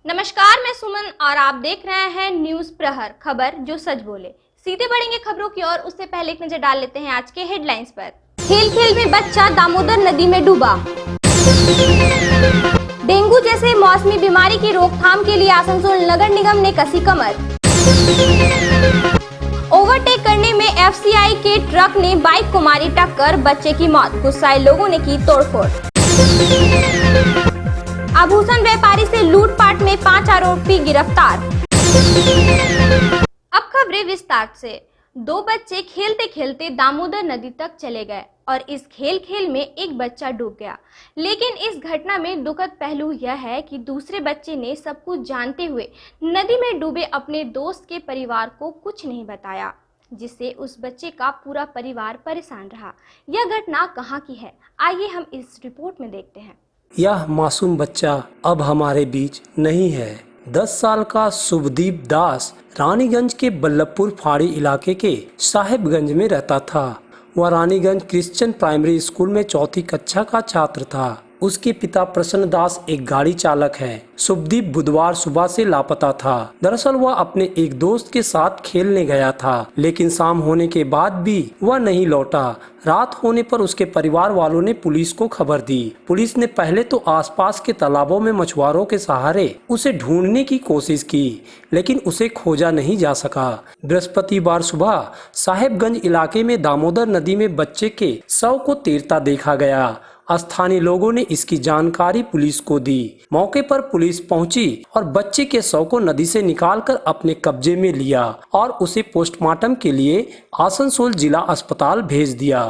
नमस्कार, मैं सुमन और आप देख रहे हैं न्यूज प्रहर, खबर जो सच बोले। सीधे बढ़ेंगे खबरों की ओर, उससे पहले एक नजर डाल लेते हैं आज के हेडलाइंस पर। खेल खेल में बच्चा दामोदर नदी में डूबा। डेंगू जैसे मौसमी बीमारी की रोकथाम के लिए आसनसोल नगर निगम ने कसी कमर। ओवरटेक करने में एफसीआई के ट्रक ने बाइक को मारी टक्कर, बच्चे की मौत, गुस्साए लोगों ने की तोड़फोड़। आभूषण व्यापारी से लूटपाट में 5 आरोपी गिरफ्तार। अब खबरें विस्तार से। 2 बच्चे खेलते खेलते दामोदर नदी तक चले गए और इस खेल खेल में एक बच्चा डूब गया। लेकिन इस घटना में दुखद पहलू यह है कि दूसरे बच्चे ने सब कुछ जानते हुए नदी में डूबे अपने दोस्त के परिवार को कुछ नहीं बताया, जिससे उस बच्चे का पूरा परिवार परेशान रहा। यह घटना कहां की है, आइए हम इस रिपोर्ट में देखते हैं। यह मासूम बच्चा अब हमारे बीच नहीं है। 10 साल का शुभदीप दास रानीगंज के बल्लभपुर फाड़ी इलाके के साहेबगंज में रहता था। वह रानीगंज क्रिश्चियन प्राइमरी स्कूल में 4वीं कक्षा का छात्र था। उसके पिता प्रसन्न दास एक गाड़ी चालक है। शुभदीप बुधवार सुबह से लापता था। दरअसल वह अपने एक दोस्त के साथ खेलने गया था, लेकिन शाम होने के बाद भी वह नहीं लौटा। रात होने पर उसके परिवार वालों ने पुलिस को खबर दी। पुलिस ने पहले तो आसपास के तालाबों में मछुआरों के सहारे उसे ढूंढने की कोशिश की, लेकिन उसे खोजा नहीं जा सका। बृहस्पतिवार सुबह साहेबगंज इलाके में दामोदर नदी में बच्चे के शव को तैरता देखा गया। स्थानीय लोगों ने इसकी जानकारी पुलिस को दी। मौके पर पुलिस पहुंची और बच्चे के शव को नदी से निकालकर अपने कब्जे में लिया और उसे पोस्टमार्टम के लिए आसनसोल जिला अस्पताल भेज दिया।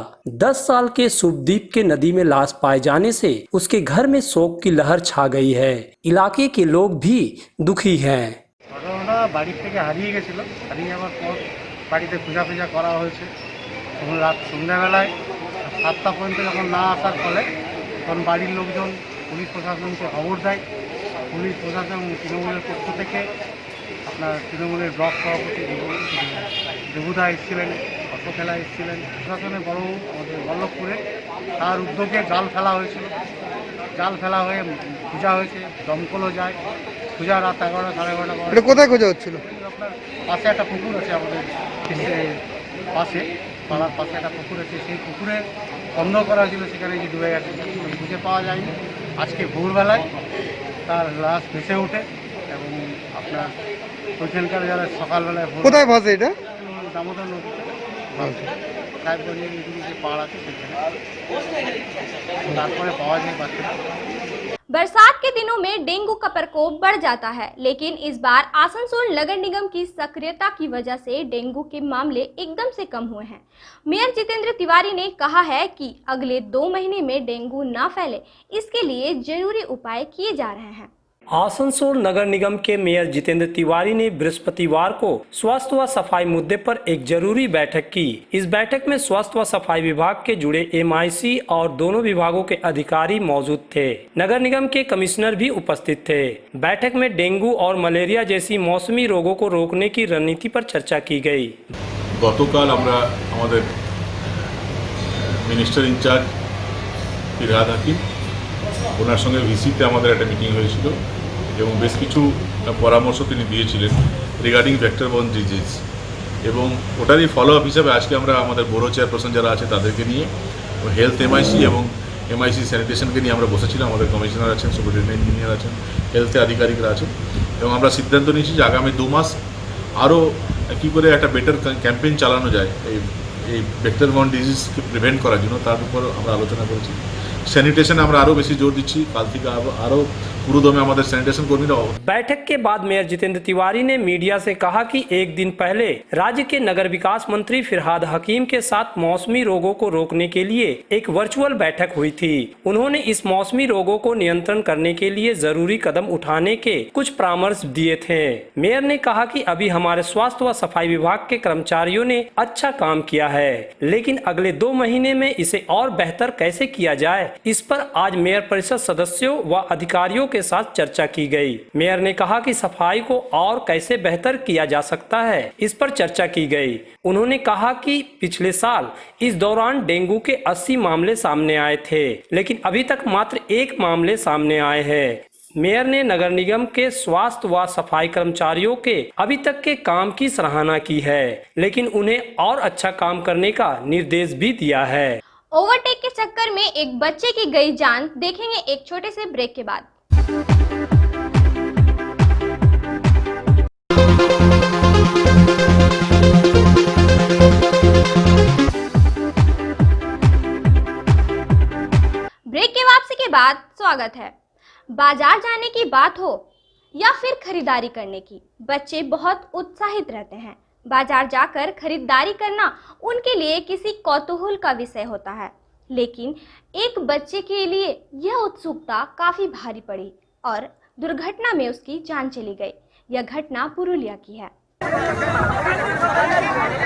10 साल के शुभदीप के नदी में लाश पाए जाने से उसके घर में शोक की लहर छा गई है। इलाके के लोग भी दुखी हैं। বাড়ি থেকে হারিয়ে গেছিল, হারিয়ে যাওয়ার পর বাড়িতে খোঁজাখোঁজা করা হয়েছে। রাত সন্ধ্যাবেলায় 7টা পর্যন্ত যখন না আসার ফলে তখন বাড়ির লোকজন পুলিশ প্রশাসনকে খবর দেয়। পুলিশ প্রশাসন তৃণমূলের পক্ষ থেকে আপনার তৃণমূলের ব্লক সভাপতি দেবুদা এসেছিলেন, অশোকেলা এসেছিলেন, প্রশাসনের বড়বাবু আমাদের বল্লভপুরে, তার উদ্যোগে জাল ফেলা হয়েছিল। জাল ফেলা হয়ে খোঁজা হয়েছে, দমকলও যায়। খোঁজা রাত 11টা সাড়ে 11টা। কোথায় খোঁজা হচ্ছিল? আপনার পাশে একটা পুকুর আছে, আমাদের পাশে পাড়ার পাশে একটা পুকুর আছে, সেই পুকুরে সন্দেহ করা হয়েছিল সেখানে যে ডুবে গেছে, খুঁজে পাওয়া যায়নি। আজকে ভোরবেলায় তার লাশ ভেসে ওঠে এবং আপনার ওইখানকার যারা সকালবেলায় কোথায় ভাসে এটা? দামোদর নদীতে সাহেবগঞ্জের যে পাড় আছে সেখানে তারপরে পাওয়া যায় বাচ্চাটা। बरसात के दिनों में डेंगू का प्रकोप बढ़ जाता है, लेकिन इस बार आसनसोल नगर निगम की सक्रियता की वजह से डेंगू के मामले एकदम से कम हुए हैं। मेयर जितेंद्र तिवारी ने कहा है कि अगले 2 महीने में डेंगू ना फैले, इसके लिए जरूरी उपाय किए जा रहे हैं। आसनसोल नगर निगम के मेयर जितेंद्र तिवारी ने बृहस्पतिवार को स्वास्थ्य व सफाई मुद्दे पर एक जरूरी बैठक की। इस बैठक में स्वास्थ्य व सफाई विभाग के जुड़े MIC और दोनों विभागों के अधिकारी मौजूद थे। नगर निगम के कमिश्नर भी उपस्थित थे। बैठक में डेंगू और मलेरिया जैसी मौसमी रोगों को रोकने की रणनीति पर चर्चा की गई। गतकाल আমরা আমাদের মিনিস্টার ইনচার্জ ফিরহাদ হাকিম ওনার সঙ্গে ভিসিতে আমাদের একটা মিটিং হয়েছিল এবং বেশ কিছু পরামর্শ তিনি দিয়েছিলেন রিগার্ডিং ভেক্টর বর্ন ডিজিজ, এবং ওটারই ফলো আপ হিসাবে আজকে আমরা আমাদের বড় চেয়ারপারসন যারা আছে তাদেরকে নিয়ে হেলথ MIC এবং MIC স্যানিটেশনকে নিয়ে আমরা বসেছিলাম। আমাদের কমিশনার আছেন, সুপারিনটেন্ডেন্ট ইঞ্জিনিয়ার আছেন, হেলথে আধিকারিকরা আছেন, এবং আমরা সিদ্ধান্ত নিয়েছি যে আগামী 2 মাস আরও কী করে একটা বেটার ক্যাম্পেইন চালানো যায় এই ভেক্টর বর্ন ডিজিজকে প্রিভেন্ট করার জন্য, তার উপর আমরা আলোচনা করেছি। सैनिटेशन আমরা আরো বেশি জোর দিচ্ছি, কাল থেকে আরো পুরোদমে আমাদের सैनिटेशन কর্মীরা। बैठक के बाद मेयर जितेंद्र तिवारी ने मीडिया से कहा कि एक दिन पहले राज्य के नगर विकास मंत्री फिरहाद हकीम के साथ मौसमी रोगों को रोकने के लिए एक वर्चुअल बैठक हुई थी। उन्होंने इस मौसमी रोगों को नियंत्रण करने के लिए जरूरी कदम उठाने के कुछ परामर्श दिए थे। मेयर ने कहा कि अभी हमारे स्वास्थ्य व सफाई विभाग के कर्मचारियों ने अच्छा काम किया है, लेकिन अगले 2 महीने में इसे और बेहतर कैसे किया जाए इस पर आज मेयर परिषद सदस्यों व अधिकारियों के साथ चर्चा की गई। मेयर ने कहा कि सफाई को और कैसे बेहतर किया जा सकता है, इस पर चर्चा की गई। उन्होंने कहा कि पिछले साल इस दौरान डेंगू के 80 मामले सामने आए थे, लेकिन अभी तक मात्र 1 मामले सामने आए हैं। मेयर ने नगर निगम के स्वास्थ्य व सफाई कर्मचारियों के अभी तक के काम की सराहना की है, लेकिन उन्हें और अच्छा काम करने का निर्देश भी दिया है। ओवरटेक के चक्कर में एक बच्चे की गई जान, देखेंगे एक छोटे से ब्रेक के बाद। ब्रेक के वापसी के बाद स्वागत है। बाजार जाने की बात हो या फिर खरीदारी करने की, बच्चे बहुत उत्साहित रहते हैं। बाजार जाकर खरीदारी करना उनके लिए किसी कौतूहल का विषय होता है, लेकिन एक बच्चे के लिए यह उत्सुकता काफी भारी पड़ी और दुर्घटना में उसकी जान चली गई। यह घटना पुरुलिया की है।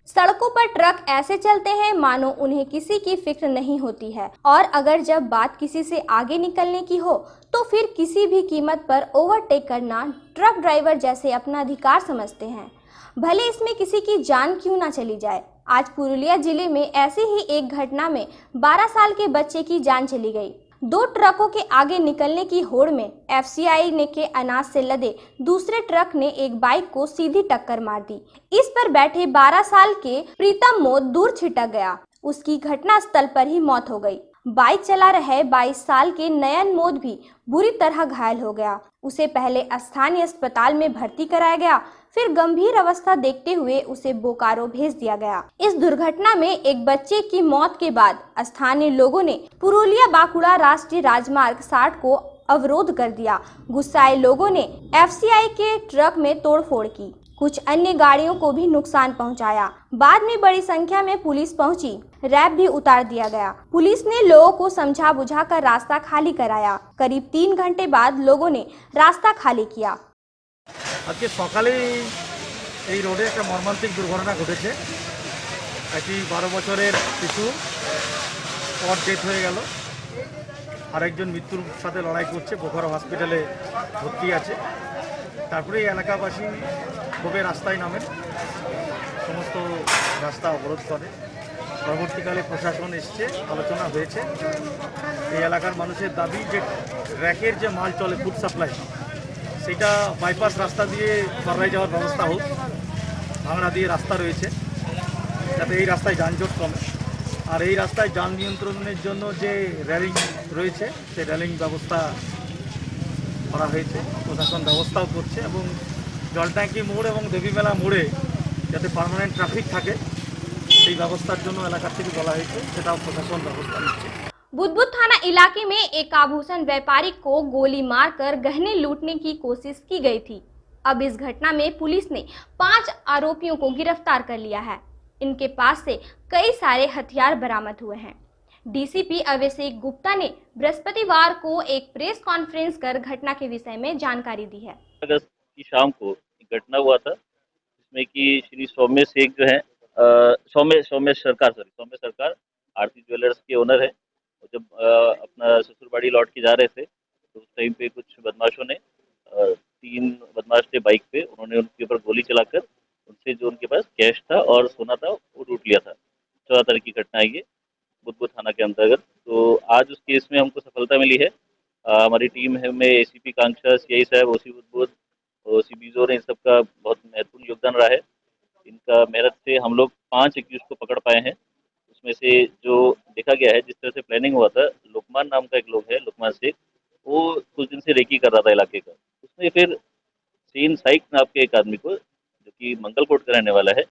सड़कों पर ट्रक ऐसे चलते हैं मानो उन्हें किसी की फिक्र नहीं होती है, और अगर जब बात किसी से आगे निकलने की हो तो फिर किसी भी कीमत पर ओवरटेक करना ट्रक ड्राइवर जैसे अपना अधिकार समझते हैं, भले इसमें किसी की जान क्यों ना चली जाए। आज पुरुलिया जिले में ऐसी ही एक घटना में 12 साल के बच्चे की जान चली गई। 2 ट्रकों के आगे निकलने की होड़ में एफसीआई ने के अनाज से लदे दूसरे ट्रक ने एक बाइक को सीधी टक्कर मार दी। इस पर बैठे 12 साल के प्रीतम मोद दूर छिटक गया। उसकी घटना स्थल पर ही मौत हो गई। बाइक चला रहे 22 साल के नयन मोद भी बुरी तरह घायल हो गया। उसे पहले स्थानीय अस्पताल में भर्ती कराया गया, फिर गंभीर अवस्था देखते हुए उसे बोकारो भेज दिया गया। इस दुर्घटना में एक बच्चे की मौत के बाद स्थानीय लोगों ने पुरुलिया बांकुड़ा राष्ट्रीय राजमार्ग 60 को अवरोध कर दिया। गुस्साए लोगों ने एफसीआई के ट्रक में तोड़फोड़ की, कुछ अन्य गाड़ियों को भी नुकसान पहुंचाया। बाद में बड़ी संख्या में पुलिस पहुंची, रैप भी उतार दिया गया। पुलिस ने लोगों को समझा बुझाकर रास्ता खाली कराया। करीब 3 घंटे बाद लोगों ने रास्ता खाली किया। আজকে সকালে এই রোডে একটা মর্মান্তিক দুর্ঘটনা ঘটেছে। একটি 12 বছরের শিশু স্পট ডেথ হয়ে গেল, আরেকজন মৃত্যুর সাথে লড়াই করছে, বোকারো হসপিটালে ভর্তি আছে। তারপরে এই এলাকাবাসী ক্ষোভে রাস্তায় নামেন, সমস্ত রাস্তা অবরোধ করে। পরবর্তীকালে প্রশাসন এসছে, আলোচনা হয়েছে। এই এলাকার মানুষের দাবি যে ট্র্যাকের যে মাল চলে ফুড সাপ্লাই, সেটা বাইপাস রাস্তা দিয়ে সরাই যাওয়ার ব্যবস্থা হোক। ভাঙড়া দিয়ে রাস্তা রয়েছে, যাতে এই রাস্তায় যানজট কমে। আর এই রাস্তায় যান নিয়ন্ত্রণের জন্য যে রেলিং রয়েছে, সেই রেলিং ব্যবস্থা করা হয়েছে, প্রশাসন ব্যবস্থাও করছে। এবং জলট্যাঙ্কি মোড় এবং দেবীমেলা মোড়ে যাতে পার্মানেন্ট ট্রাফিক থাকে, সেই ব্যবস্থার জন্য এলাকা থেকে বলা হয়েছে, সেটাও প্রশাসন ব্যবস্থা নিচ্ছে। बुद्धपुर थाना इलाके में एक आभूषण व्यापारी को गोली मारकर गहने लूटने की कोशिश की गई थी। अब इस घटना में पुलिस ने 5 आरोपियों को गिरफ्तार कर लिया है। इनके पास से कई सारे हथियार बरामद हुए हैं। डीसीपी अभिषेक गुप्ता ने बृहस्पतिवार को एक प्रेस कॉन्फ्रेंस कर घटना के विषय में जानकारी दी है। अगस्त की शाम को एक घटना हुआ था, जिसमें कि श्री सौम्य शेख जो है सौम्य सरकार आरती ज्वेलर्स के ओनर है। जब अपना ससुरबाड़ी लौट के जा रहे थे तो उस टाइम पे कुछ बदमाशों ने 3 बदमाश थे बाइक पे, उन्होंने उनके ऊपर गोली चलाकर उनसे जो उनके पास कैश था और सोना था वो लूट लिया था। 14 तारीख की घटना है ये, बुद्धपुर थाना के अंतर्गत। तो आज उस केस में हमको सफलता मिली है। हमारी टीम है में एसीपी कांक्षा, सीआई साहब, ओसी बुद्धपुर, ओसी बीजोर, इन सबका बहुत महत्वपूर्ण योगदान रहा है। इनका मेहनत से हम लोग 5 एक्यूज को पकड़ पाए हैं। उसमें से जो देखा गया है, जिस तरह से प्लानिंग हुआ था, लुकमान नाम का एक लोग है, लुकमान शेख, वो कुछ दिन से रेकी कर रहा था इलाके का। उसने फिर सीन साइक नाम के एक आदमी को, जो कि मंगलकोट का रहने वाला है,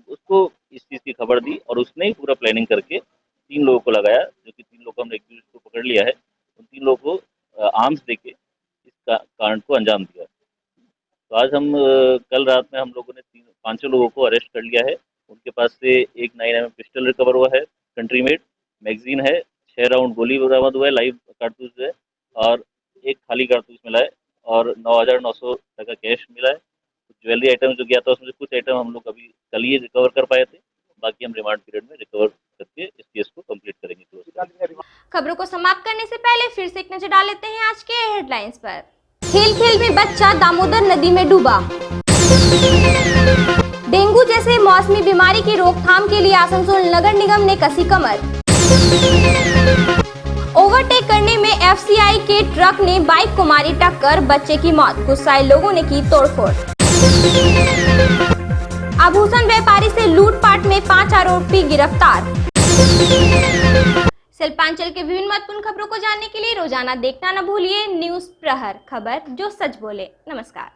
उसको इस चीज़ की खबर दी और उसने ही पूरा प्लानिंग करके 3 लोगों को लगाया, जो कि 3 लोगों को हमने एक्यूज को पकड़ लिया है। उन 3 लोगों को आर्म्स देके इस कांड को अंजाम दिया। तो आज हम कल रात में हम लोगों ने 5 लोगों को अरेस्ट कर लिया है। उनके पास से एक 9mm पिस्टल रिकवर हुआ है, कंट्री मेड मैगजीन है, 6 राउंड गोली बरामद हुआ है, लाइव कारतूस है, और एक खाली कारतूस मिला है, और 9,900 का कैश मिला है। ज्वेलरी आइटम जो गया था उसमें से कुछ आइटम हम लोग अभी कल ही रिकवर कर पाए थे, बाकी हम रिमांड पीरियड में रिकवर करके इस केस को कंप्लीट करेंगे। खबरों को समाप्त करने से पहले फिर से एक नजर डाल लेते हैं आज के हेडलाइंस पर। खेल खेल में बच्चा दामोदर नदी में डूबा। डेंगू जैसे मौसमी बीमारी की रोकथाम के लिए आसनसोल नगर निगम ने कसी कमर। ओवरटेक करने में एफसीआई के ट्रक ने बाइक को मारी टक्कर, बच्चे की मौत, गुस्साए लोगों ने की तोड़फोड़। आभूषण व्यापारी से लूटपाट में 5 आरोपी गिरफ्तार। शिल्पांचल के विभिन्न महत्वपूर्ण खबरों को जानने के लिए रोजाना देखना न भूलिए न्यूज प्रहर, खबर जो सच बोले। नमस्कार।